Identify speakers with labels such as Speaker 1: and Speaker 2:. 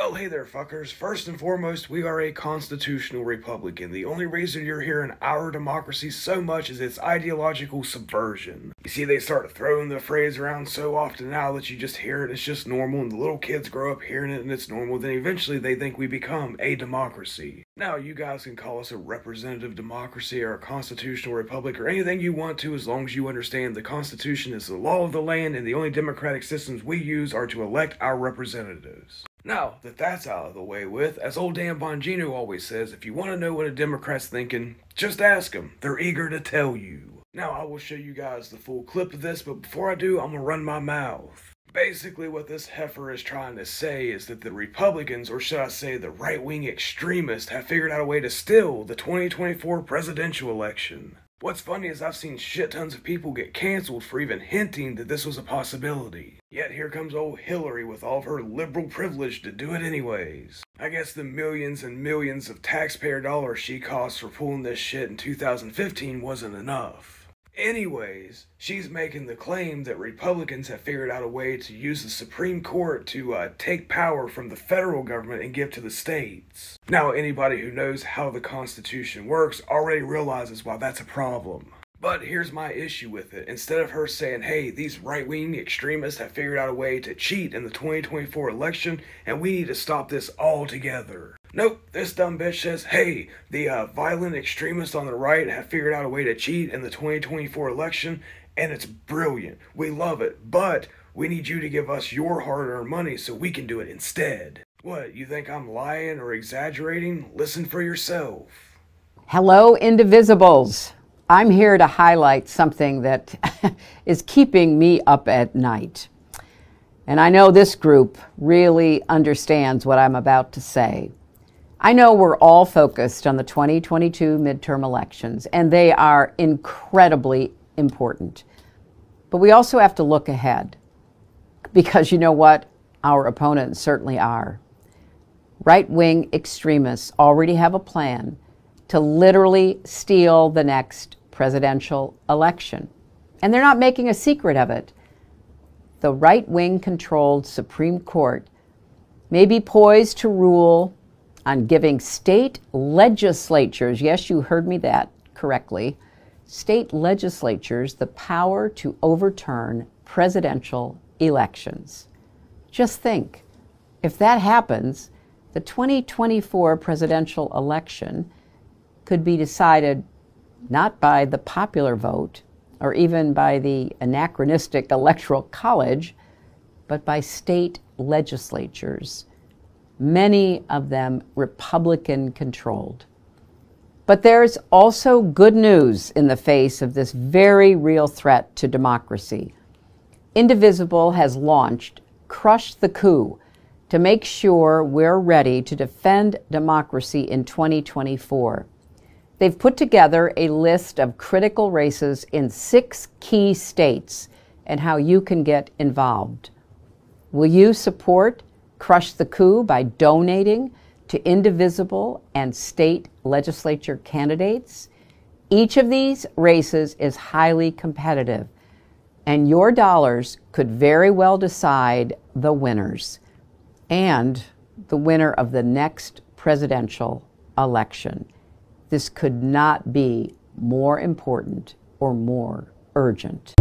Speaker 1: Well, hey there, fuckers. First and foremost, we are a constitutional republic, and the only reason you're hearing our democracy so much is its ideological subversion. You see, they start throwing the phrase around so often now that you just hear it, it's just normal, and the little kids grow up hearing it and it's normal, then eventually they think we become a democracy. Now, you guys can call us a representative democracy or a constitutional republic or anything you want to, as long as you understand the Constitution is the law of the land and the only democratic systems we use are to elect our representatives. Now that that's out of the way with, as old Dan Bongino always says, if you want to know what a Democrat's thinking, just ask them. They're eager to tell you. Now I will show you guys the full clip of this, but before I do, I'm gonna run my mouth. Basically what this heifer is trying to say is that the Republicans, or should I say the right-wing extremists, have figured out a way to steal the 2024 presidential election. What's funny is I've seen shit tons of people get canceled for even hinting that this was a possibility. Yet here comes old Hillary with all of her liberal privilege to do it anyways. I guess the millions and millions of taxpayer dollars she cost for pulling this shit in 2015 wasn't enough. Anyways, she's making the claim that Republicans have figured out a way to use the Supreme Court to take power from the federal government and give to the states. Now, anybody who knows how the Constitution works already realizes why that's a problem. But here's my issue with it. Instead of her saying, hey, these right-wing extremists have figured out a way to cheat in the 2024 election and we need to stop this altogether. Nope, this dumb bitch says, hey, the violent extremists on the right have figured out a way to cheat in the 2024 election and it's brilliant. We love it, but we need you to give us your hard-earned money so we can do it instead. What, you think I'm lying or exaggerating? Listen for yourself.
Speaker 2: Hello, Indivisibles. I'm here to highlight something that is keeping me up at night. And I know this group really understands what I'm about to say. I know we're all focused on the 2022 midterm elections, and they are incredibly important. But we also have to look ahead, because you know what? Our opponents certainly are. Right-wing extremists already have a plan to literally steal the next presidential election. And they're not making a secret of it. The right-wing controlled Supreme Court may be poised to rule on giving state legislatures, yes, you heard me that correctly, state legislatures the power to overturn presidential elections. Just think, if that happens, the 2024 presidential election could be decided not by the popular vote or even by the anachronistic Electoral College, but by state legislatures, many of them Republican-controlled. But there's also good news in the face of this very real threat to democracy. Indivisible has launched Crush the Coup to make sure we're ready to defend democracy in 2024. They've put together a list of critical races in 6 key states and how you can get involved. Will you support Crush the Coup by donating to Indivisible and state legislature candidates? Each of these races is highly competitive, and your dollars could very well decide the winners and the winner of the next presidential election. This could not be more important or more urgent.